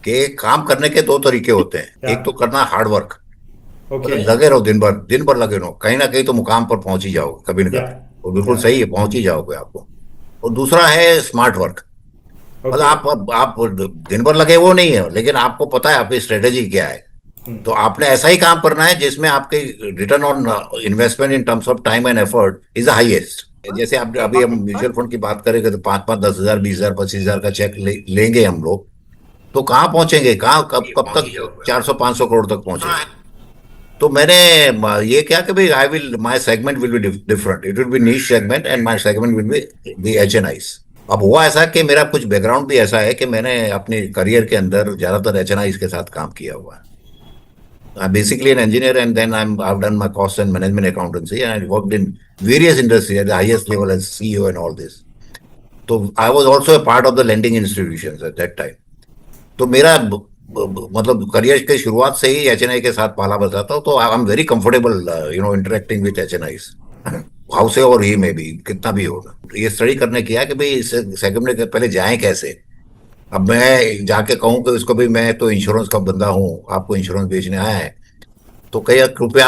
कि काम करने के दो तरीके होते हैं। क्या? एक तो करना हार्ड वर्क, ओके। मतलब लगे रहो, दिन भर लगे रहो, कहीं ना कहीं तो मुकाम पर पहुंच ही जाओगे कभी ना या कभी। वो बिल्कुल या सही है, पहुंच ही जाओगे आपको। और दूसरा है स्मार्ट वर्क। मतलब ओके। आप दिन भर लगे वो नहीं है, लेकिन आपको पता है आपकी स्ट्रेटेजी क्या है। तो आपने ऐसा ही काम करना है जिसमें आपके return on investment in terms of time and effort is the highest. जैसे आप अभी हम म्यूचुअल फंड की बात करेंगे तो 5-5, 10,000, 20,000, 25,000 का चेक लेंगे हम लोग। तो कहाँ पहुंचेंगे, कहाँ कब कब तक 400-500 करोड़ तक पहुंचेंगे। तो मैंने ये क्या कि भाई I will my segment will be different, it will be niche segment and my segment will be HNIs. अब हुआ ऐसा कि मेरा कुछ बैकग्राउंड भी ऐसा है कि मैंने अपने करियर के अंदर ज्यादातर एचएनआईज के साथ काम किया हुआ है। I'm basically an engineer, and then I've done my cost and management accountancy, and I worked in various industries at the highest level as CEO and all this. So I was also a part of the lending institutions at that time. तो मेरा मतलब career के शुरुआत से ही HNI के साथ पाला बसा था, तो I am very comfortable interacting with HNIs, how से और ही में भी कितना भी होगा। ये स्टडी करने किया कि भाई इस सेगमेंट के पहले जाएं कैसे। अब मैं जाके कहूँ कि उसको भी मैं तो इंश्योरेंस का बंदा हूँ, आपको इंश्योरेंस बेचने आया है, तो कहिए कृपया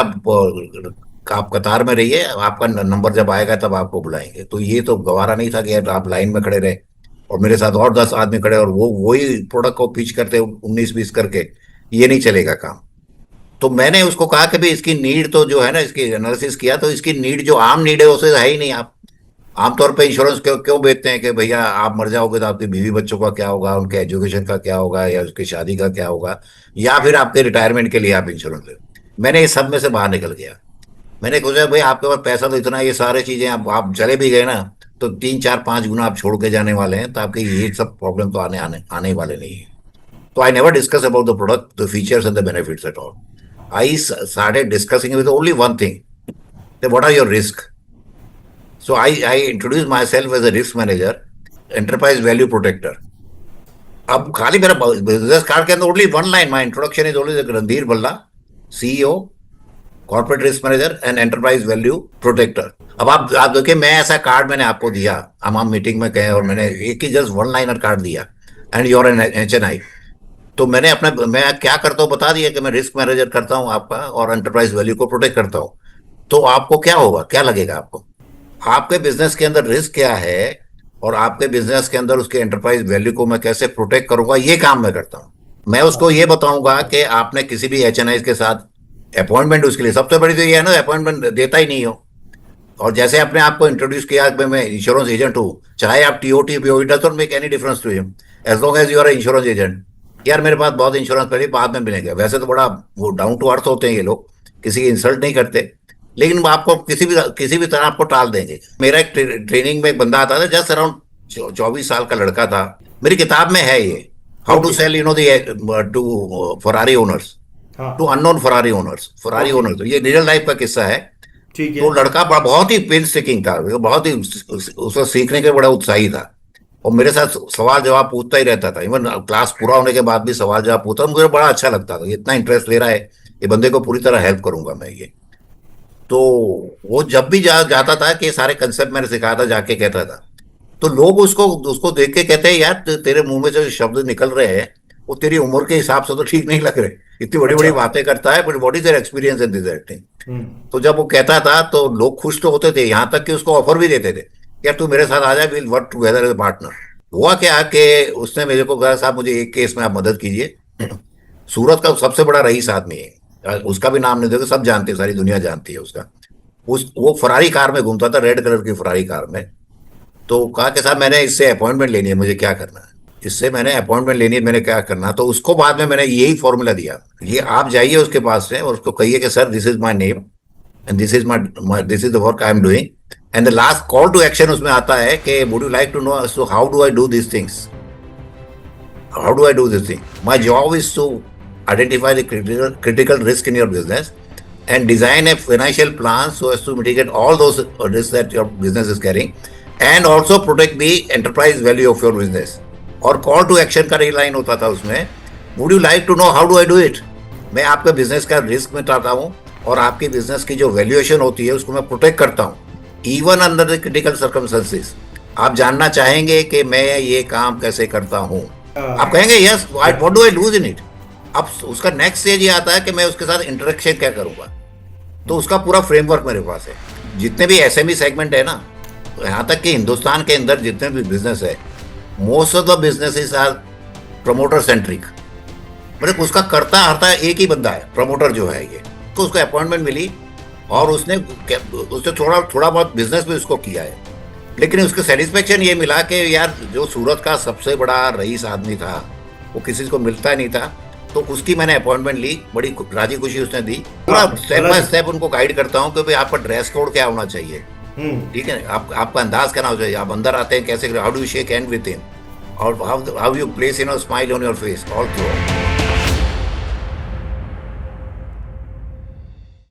आप कतार में रहिए, आपका नंबर जब आएगा तब आपको बुलाएंगे। तो ये तो गवारा नहीं था कि यार आप लाइन में खड़े रहे और मेरे साथ और 10 आदमी खड़े और वो वही प्रोडक्ट को पिच करते 19-20 करके। ये नहीं चलेगा काम। तो मैंने उसको कहा कि भाई इसकी नीड तो जो है ना, इसकी एनालिसिस किया तो इसकी नीड जो आम नीड है उसे है ही नहीं। आप आमतौर पे इंश्योरेंस क्यों क्यों बेचते हैं कि भैया आप मर जाओगे तो आपकी बीवी बच्चों का क्या होगा, उनके एजुकेशन का क्या होगा, या उसकी शादी का क्या होगा, या फिर आपके रिटायरमेंट के लिए आप इंश्योरेंस ले। मैंने इस सब में से बाहर निकल गया। मैंने सोचा भाई आपके पास पैसा तो इतना है, ये सारी चीजें आप चले भी गए ना तो 3, 4, 5 गुना आप छोड़ के जाने वाले हैं, तो आपके ये सब प्रॉब्लम तो आने आने आने ही वाले नहीं है। तो I never discuss about the product, the features and the benefits at all. I started discussing with only one thing, what are your risk. So I introduced myself as a risk manager, enterprise value protector. अब खाली मेरा business card के अंदर only one line, my introduction is only Randhir Bhalla, CEO, corporate risk manager and enterprise value protector. अब आप देखिए, मैं ऐसा कार्ड मैंने आपको दिया, हम मीटिंग में गए और मैंने एक ही जस्ट वन लाइनर कार्ड दिया, एंड यूर एन एचएनआई। तो मैंने अपना मैं क्या करता हूँ बता दिया कि मैं रिस्क मैनेजर करता हूँ आपका और एंटरप्राइज वैल्यू को प्रोटेक्ट करता हूँ। तो आपको क्या होगा, क्या लगेगा आपको, आपके बिजनेस के अंदर रिस्क क्या है और आपके बिजनेस के अंदर उसके एंटरप्राइज वैल्यू को मैं कैसे प्रोटेक्ट करूंगा, ये काम मैं करता हूं। मैं उसको ये बताऊंगा कि आपने किसी भी एचएनआई के साथ अपॉइंटमेंट, उसके लिए सबसे बड़ी तो ये है ना, अपॉइंटमेंट देता ही नहीं हो। और जैसे अपने आपको इंट्रोड्यूस किया कि मैं इंश्योरेंस एजेंट हूँ, चाहे आप टीओटी भी हो, it doesn't make any difference to him as long as you are insurance agent. यार मेरे पास बहुत इंश्योरेंस, पहले बाद में मिलेंगे। वैसे तो बड़ा वो डाउन टू अर्थ होते हैं ये लोग, किसी की इंसल्ट नहीं करते, लेकिन वो आपको किसी भी तरह आपको टाल देंगे। मेरा एक ट्रेनिंग में एक बंदा आता था, जस्ट अराउंड 24 साल का लड़का था। मेरी किताब में है ये, how to okay. Sell to Ferrari owners, to हाँ। Unknown Ferrari owners, Ferrari okay. Owners. ये रियल लाइफ का किस्सा है। ठीक है। तो लड़का बहुत ही पेन स्टिकिंग था, वो बहुत ही उसको सीखने के बड़ा उत्साही था, और मेरे साथ सवाल जवाब पूछता ही रहता था। इवन क्लास पूरा होने के बाद भी सवाल जवाब पूछता, मुझे बड़ा अच्छा लगता था, इतना इंटरेस्ट ले रहा है, ये बंदे को पूरी तरह हेल्प करूंगा मैं ये। तो वो जब भी जाता था कि सारे कंसेप्ट मैंने सिखाया था, जाके कहता था, तो लोग उसको उसको देख के कहते हैं यार तेरे मुंह में से जो शब्द निकल रहे हैं वो तेरी उम्र के हिसाब से तो ठीक नहीं लग रहे, इतनी बड़ी बड़ी अच्छा। बातें करता है, but what is your experience in this acting. Hmm. तो जब वो कहता था तो लोग खुश तो होते थे, यहाँ तक कि उसको ऑफर भी देते थे, यार तू मेरे साथ आ जाए, will work together as partner. हुआ क्या कि उसने मेरे को कहा साहब मुझे एक केस में आप मदद कीजिए। सूरत का सबसे बड़ा रईस आदमी है, उसका भी नाम नहीं दोगे, सब जानते हैं, सारी दुनिया जानती है उसका। उस वो फरारी कार में घूमता था, रेड कलर की फरारी कार में। तो कहा कि साहब मैंने इससे अपॉइंटमेंट लेनी है, मुझे क्या करना है, इससे मैंने अपॉइंटमेंट लेनी है, मैंने क्या करना। तो उसको बाद में मैंने यही फॉर्मूला दिया, ये आप जाइए उसके पास से और उसको कहिए कि sir this is my name and this is the work I am doing, and the last call to action उसमें आता है कि would you like to know so how do I do this things, how do I do this thing? My job is to identify the critical risk in your business and design a financial plan so as to mitigate all those risks that your business is carrying and also protect the enterprise value of your business. और call to action का line होता था उसमें, would you like to know how do I do it. मैं आपके business का risk मिटाता हूँ और आपकी बिजनेस की जो वैल्यूएशन होती है उसको मैं प्रोटेक्ट करता हूँ, even under the critical circumstances. आप जानना चाहेंगे कि मैं ये काम कैसे करता हूँ। आप कहेंगे yes, what do I lose in it. अब उसका नेक्स्ट स्टेज ये आता है कि मैं उसके साथ इंटरेक्शन क्या करूंगा। तो उसका पूरा फ्रेमवर्क मेरे पास है। जितने भी एसएमई सेगमेंट है ना, तो यहाँ तक कि हिंदुस्तान के अंदर जितने भी बिजनेस है, most of the businesses are promoter centric. मतलब उसका करता हरता एक ही बंदा है, प्रमोटर जो है ये। तो उसको अपॉइंटमेंट मिली और उसने थोड़ा थोड़ा बहुत बिजनेस भी उसको किया है, लेकिन उसको सेटिस्फेक्शन ये मिला कि यार जो सूरत का सबसे बड़ा रईस आदमी था वो किसी को मिलता नहीं था। तो उसकी मैंने अपॉइंटमेंट ली, बड़ी राजी खुशी उसने दी। पूरा स्टेप बाय स्टेप उनको गाइड करता हूँ कि भाई आपका ड्रेस कोड क्या होना चाहिए, ठीक है, आपका अंदाज क्या होना चाहिए, आप अंदर आते हैं कैसे, how do you shake hand with him, और how you place in smile on your face all through.